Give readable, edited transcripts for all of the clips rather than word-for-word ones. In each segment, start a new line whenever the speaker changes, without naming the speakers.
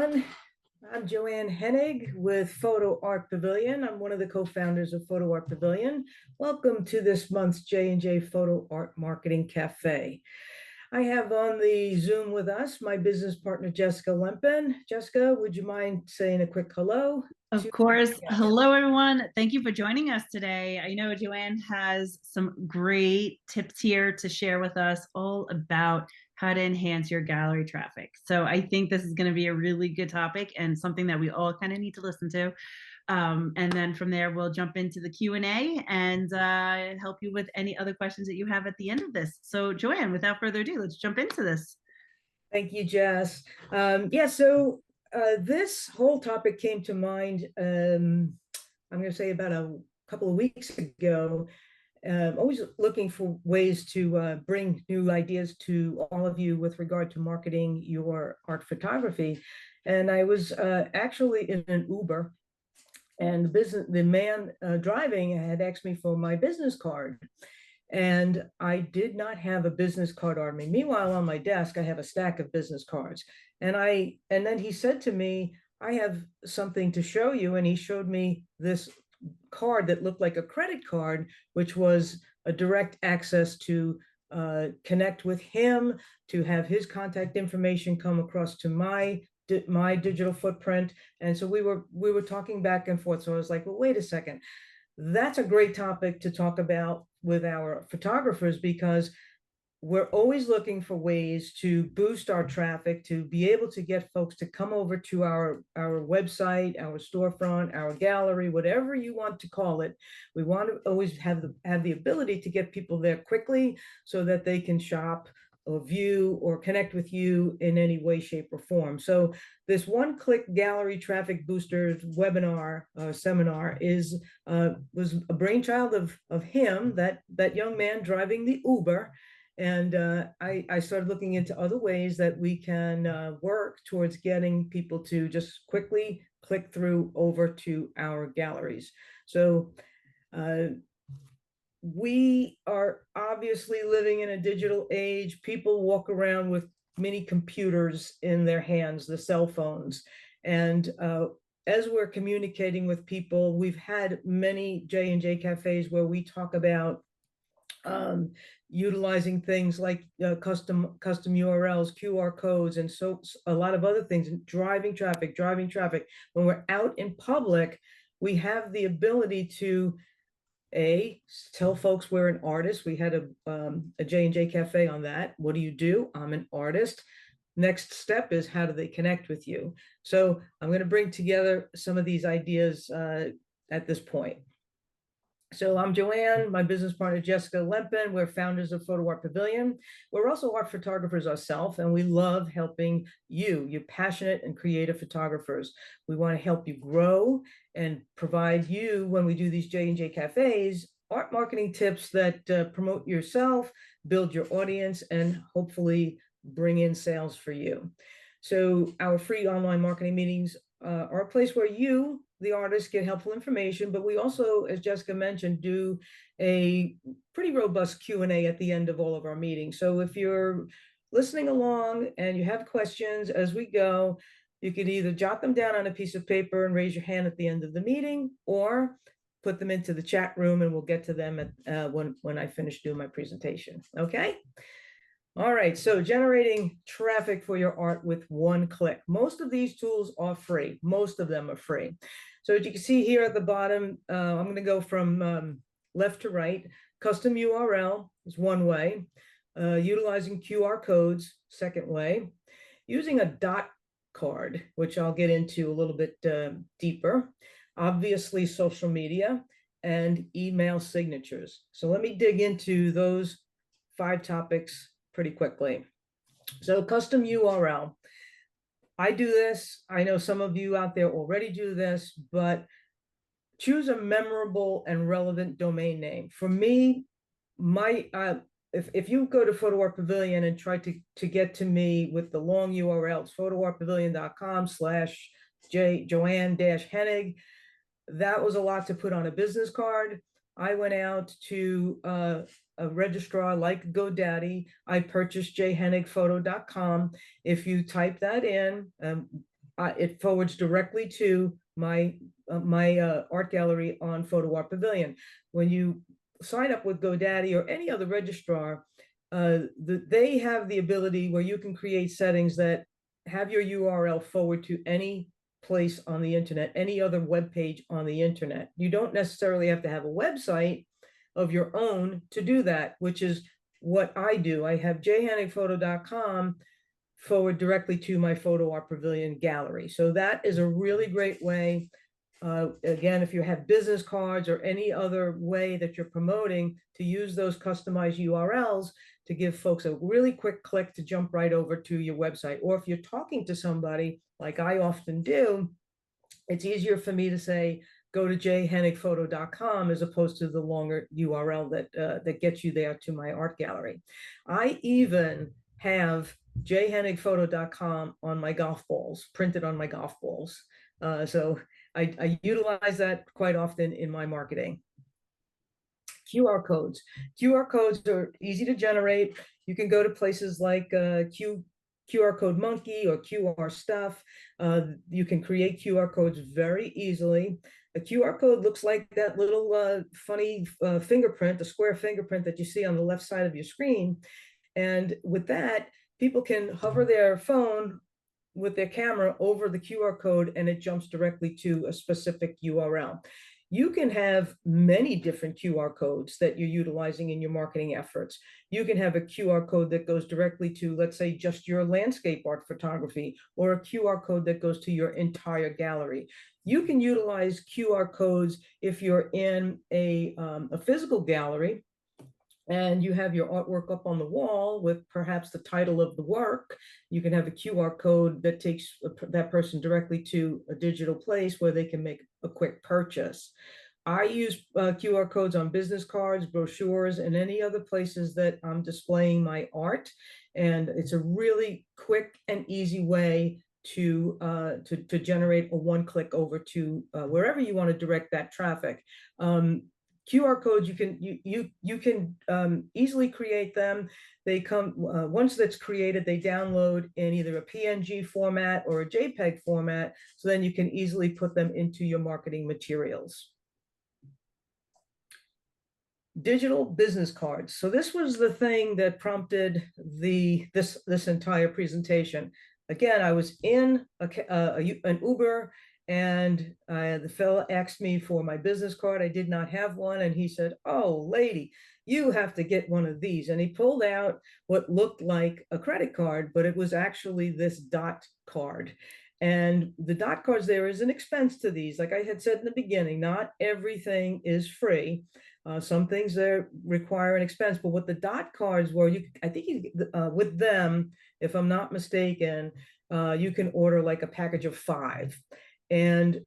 everyone. I'm Joanne Hennig with Photo Art Pavilion. I'm one of the co-founders of Photo Art Pavilion. Welcome to this month's J&J Photo Art Marketing Cafe. I have on the Zoom with us my business partner, Jessica Lempen. Jessica, would you mind saying a quick hello?
Of course. Hello, everyone. Thank you for joining us today. I know Joanne has some great tips here to share with us all about how to enhance your gallery traffic. So I think this is going to be a really good topic and something that we all kind of need to listen to. And then from there, we'll jump into the Q&A and help you with any other questions that you have at the end of this. So Joanne, without further ado, let's jump into this.
Thank you, Jess. This whole topic came to mind, I'm going to say about a couple of weeks ago. Always looking for ways to bring new ideas to all of you with regard to marketing your art photography. And I was actually in an Uber, and the man driving had asked me for my business card. And I did not have a business card on me. Meanwhile, on my desk, I have a stack of business cards. And then he said to me, I have something to show you. And he showed me this card that looked like a credit card, which was a direct access to connect with him, to have his contact information come across to my digital footprint. And so we were talking back and forth. So I was like, well, wait a second. That's a great topic to talk about with our photographers, because we're always looking for ways to boost our traffic, to be able to get folks to come over to our website, our storefront, our gallery, whatever you want to call it. We want to always have the ability to get people there quickly so that they can shop or view or connect with you in any way, shape, or form. So this one-click gallery traffic boosters webinar seminar was a brainchild of him, that young man driving the Uber. And I started looking into other ways that we can work towards getting people to just quickly click through over to our galleries. So we are obviously living in a digital age. People walk around with mini computers in their hands, the cell phones. And as we're communicating with people, we've had many J&J cafes where we talk about utilizing things like custom URLs, QR codes, and so a lot of other things, and driving traffic. When we're out in public, we have the ability to tell folks we're an artist. We had a J&J cafe on that. What do you do? I'm an artist. Next step is, how do they connect with you? So I'm going to bring together some of these ideas at this point. So I'm Joanne, my business partner, Jessica Lempen. We're founders of Photo Art Pavilion. We're also art photographers ourselves, and we love helping you passionate and creative photographers. We want to help you grow and provide you, when we do these J&J cafes, art marketing tips that promote yourself, build your audience, and hopefully bring in sales for you. So our free online marketing meetings are a place where you, the artists, get helpful information, but we also, as Jessica mentioned, do a pretty robust Q&A at the end of all of our meetings. So if you're listening along and you have questions as we go, you can either jot them down on a piece of paper and raise your hand at the end of the meeting, or put them into the chat room and we'll get to them at, when I finish doing my presentation. Okay? All right, so generating traffic for your art with one click. Most of these tools are free. Most of them are free. So as you can see here at the bottom, I'm going to go from left to right. Custom URL is one way. Utilizing QR codes, second way. Using a dot card, which I'll get into a little bit deeper. Obviously, social media and email signatures. So let me dig into those 5 topics pretty quickly. So custom URL. I do this. I know some of you out there already do this, but choose a memorable and relevant domain name. For me, if you go to Photo Art Pavilion and try to get to me with the long URLs, photoartpavilion.com/Joanne-Hennig, that was a lot to put on a business card. I went out to a registrar like GoDaddy. I purchased jhennigphoto.com. If you type that in, it forwards directly to my art gallery on Photo Art Pavilion. When you sign up with GoDaddy or any other registrar, they have the ability where you can create settings that have your URL forward to any place on the internet, any other web page on the internet. You don't necessarily have to have a website of your own to do that, which is what I do. I have jhenigphoto.com forward directly to my Photo Art Pavilion gallery. So that is a really great way. Again, if you have business cards or any other way that you're promoting, to use those customized URLs to give folks a really quick click to jump right over to your website. Or if you're talking to somebody, like I often do, it's easier for me to say, go to jhenigphoto.com as opposed to the longer URL that gets you there to my art gallery. I even have jhenigphoto.com on my golf balls, printed on my golf balls. So I utilize that quite often in my marketing. QR codes. QR codes are easy to generate. You can go to places like QR Code Monkey or QR Stuff. You can create QR codes very easily. A QR code looks like that little funny fingerprint, the square fingerprint that you see on the left side of your screen. And with that, people can hover their phone with their camera over the QR code and it jumps directly to a specific URL. You can have many different QR codes that you're utilizing in your marketing efforts. You can have a QR code that goes directly to, let's say, just your landscape art photography, or a QR code that goes to your entire gallery. You can utilize QR codes if you're in a physical gallery and you have your artwork up on the wall with perhaps the title of the work. You can have a QR code that takes that person directly to a digital place where they can make a quick purchase. I use QR codes on business cards, brochures, and any other places that I'm displaying my art. And it's a really quick and easy way to generate a one-click over to wherever you want to direct that traffic. QR codes, you can easily create them. They come once that's created, they download in either a PNG format or a JPEG format, so then you can easily put them into your marketing materials. Digital business cards. So this was the thing that prompted this entire presentation. Again, I was in an Uber, and the fellow asked me for my business card. I did not have one, and he said, "Oh, lady, you have to get one of these." And he pulled out what looked like a credit card, but it was actually this dot card. And the dot cards, there is an expense to these. Like I had said in the beginning, not everything is free. Some things there require an expense, but what the dot cards were, I think with them, if I'm not mistaken, you can order like a package of 5. And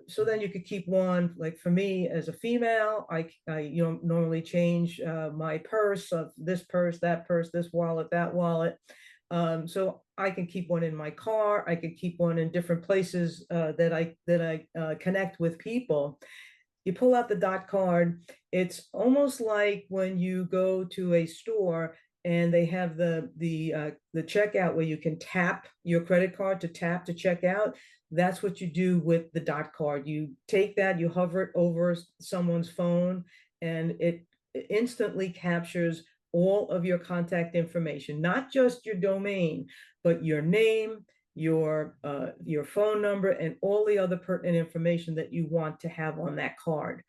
so then you could keep one. Like for me as a female, I normally change my purse of this purse, that purse, this wallet, that wallet. So I can keep one in my car. I can keep one in different places that I connect with people. You pull out the dot card. It's almost like when you go to a store and they have the checkout where you can tap your credit card to check out. That's what you do with the dot card. You take that, you hover it over someone's phone, and it instantly captures all of your contact information, not just your domain, but your name, your phone number, and all the other pertinent information that you want to have on that card.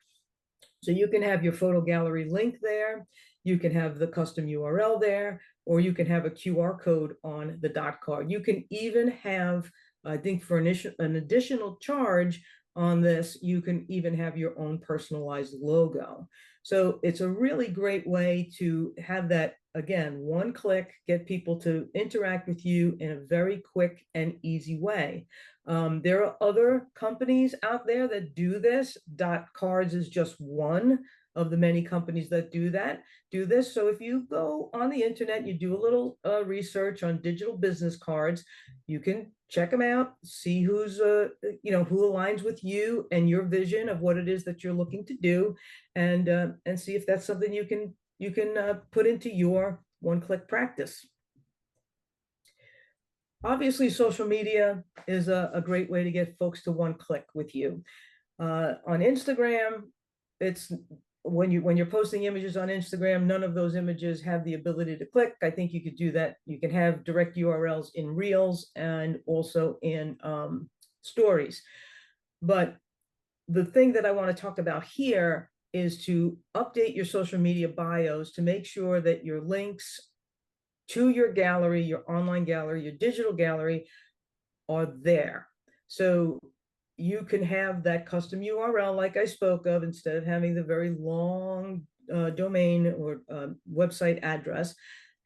So you can have your photo gallery link there, you can have the custom URL there, or you can have a QR code on the dot card. You can even have, I think for an additional charge on this, you can even have your own personalized logo. So it's a really great way to have that, again, one click, get people to interact with you in a very quick and easy way. There are other companies out there that do this. Dot cards is just one of the many companies that do this. So if you go on the internet, you do a little research on digital business cards, you can check them out, see who's who aligns with you and your vision of what it is that you're looking to do, and see if that's something you can put into your one-click practice. Obviously, social media is a great way to get folks to one click with you. On Instagram, it's when you're posting images on Instagram, none of those images have the ability to click. I think you could do that. You can have direct URLs in Reels and also in stories. But the thing that I want to talk about here is to update your social media bios to make sure that your links to your gallery, your online gallery, your digital gallery are there. So you can have that custom URL like I spoke of, instead of having the very long domain or website address,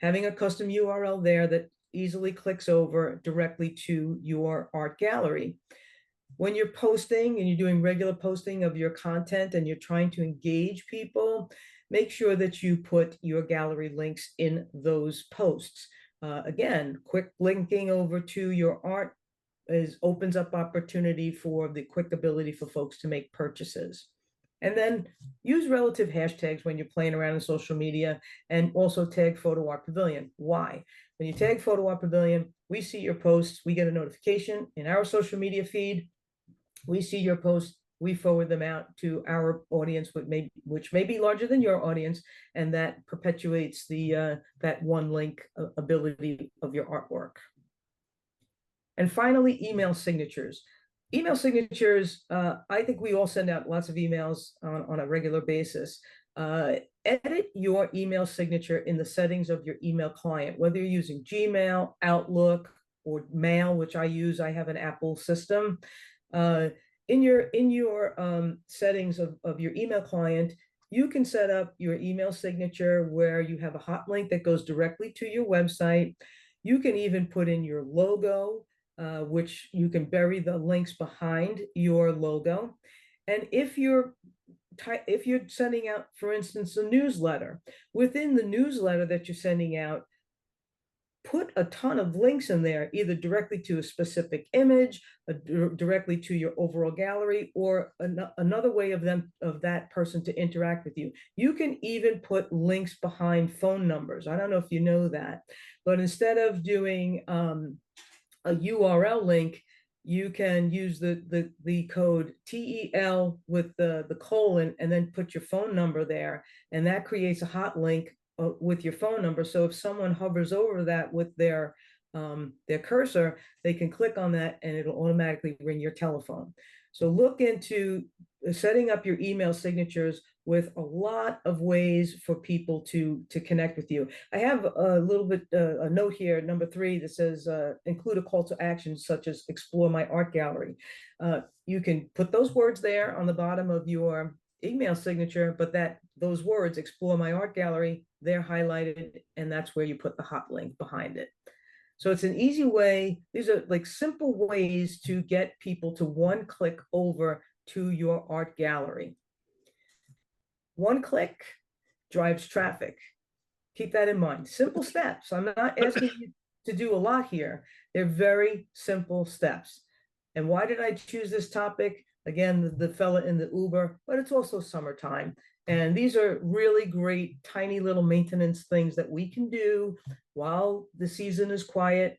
having a custom URL there that easily clicks over directly to your art gallery. When you're posting and you're doing regular posting of your content and you're trying to engage people, make sure that you put your gallery links in those posts. Again, quick linking over to your art opens up opportunity for the quick ability for folks to make purchases. And then use relative hashtags when you're playing around in social media, and also tag Photo Art Pavilion. Why? When you tag Photo Art Pavilion, we see your posts, we get a notification in our social media feed, we see your posts, we forward them out to our audience, which may be larger than your audience, and that perpetuates the that one link ability of your artwork. And finally, email signatures. Email signatures, I think we all send out lots of emails on a regular basis. Edit your email signature in the settings of your email client, whether you're using Gmail, Outlook, or Mail, which I use. I have an Apple system. In your settings of your email client, you can set up your email signature where you have a hot link that goes directly to your website. You can even put in your logo, which you can bury the links behind your logo. And if you're sending out, for instance, a newsletter, within the newsletter that you're sending out, put a ton of links in there, either directly to a specific image, directly to your overall gallery, or another way of that person to interact with you. You can even put links behind phone numbers. I don't know if you know that, but instead of doing a URL link, you can use the code TEL with the colon and then put your phone number there, and that creates a hot link with your phone number. So if someone hovers over that with their cursor, they can click on that and it'll automatically ring your telephone. So look into setting up your email signatures with a lot of ways for people to connect with you. I have a little bit a note here, number 3, that says include a call to action such as explore my art gallery. You can put those words there on the bottom of your email signature, but those words, explore my art gallery, they're highlighted, and that's where you put the hot link behind it. So it's an easy way. These are like simple ways to get people to one click over to your art gallery. One click drives traffic. Keep that in mind. Simple steps. I'm not asking you to do a lot here. They're very simple steps. And why did I choose this topic? Again, the fella in the Uber, but it's also summertime. And these are really great, tiny little maintenance things that we can do while the season is quiet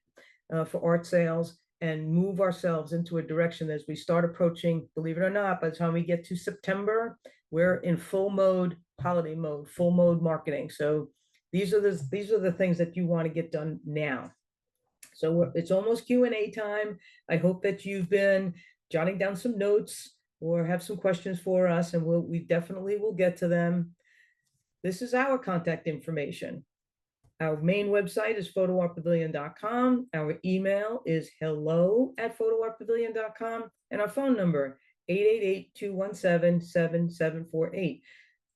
for art sales, and move ourselves into a direction as we start approaching, believe it or not, by the time we get to September, we're in full mode, holiday mode, full mode marketing. So these are the things that you want to get done now. So it's almost Q&A time. I hope that you've been jotting down some notes or have some questions for us, and we definitely will get to them. This is our contact information. Our main website is photoartpavilion.com. Our email is hello@photoartpavilion.com, and our phone number 888-217-7748.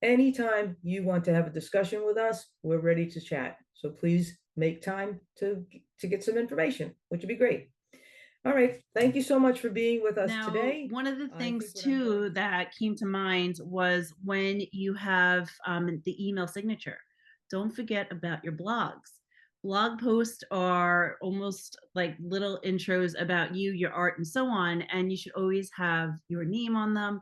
Anytime you want to have a discussion with us, we're ready to chat. So please make time to get some information, which would be great. All right. Thank you so much for being with us
Now,
today.
one of the
I
things
think what I'm
too
going
that came to mind was when you have the email signature, don't forget about your blogs. Blog posts are almost like little intros about you, your art, and so on. And you should always have your name on them.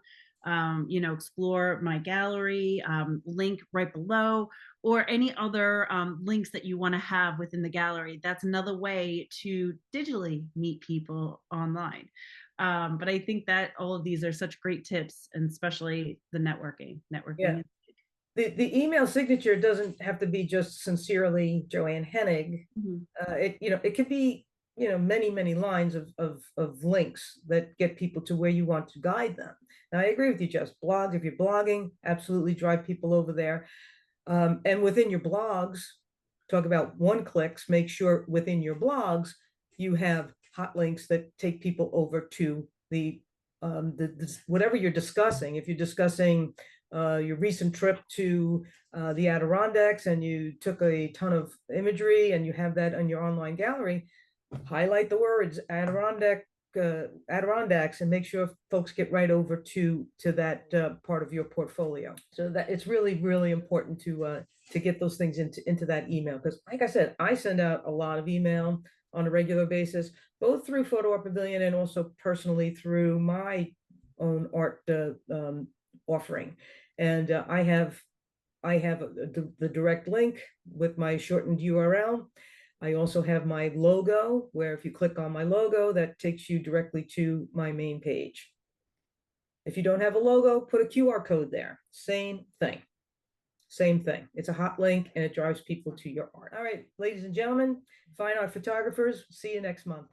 explore my gallery link right below, or any other links that you want to have within the gallery. That's another way to digitally meet people online. But I think that all of these are such great tips, and especially the networking.
Yeah.
Networking.
The email signature doesn't have to be just sincerely Joanne Hennig.
Mhm.
It could be, many lines of links that get people to where you want to guide them. And I agree with you, Jess. Blogs, if you're blogging, absolutely drive people over there. And within your blogs, talk about one clicks, make sure within your blogs you have hot links that take people over to the whatever you're discussing. If you're discussing your recent trip to the Adirondacks and you took a ton of imagery and you have that on your online gallery, highlight the words Adirondacks and make sure folks get right over to that part of your portfolio. So that it's really important to get those things into that email, because like I said, I send out a lot of email on a regular basis, both through Photo Art Pavilion and also personally through my own art offering. And I have the direct link with my shortened URL. I also have my logo, where if you click on my logo, that takes you directly to my main page. If you don't have a logo, put a QR code there. Same thing. Same thing. It's a hot link and it drives people to your art. All right, ladies and gentlemen, fine art photographers, see you next month.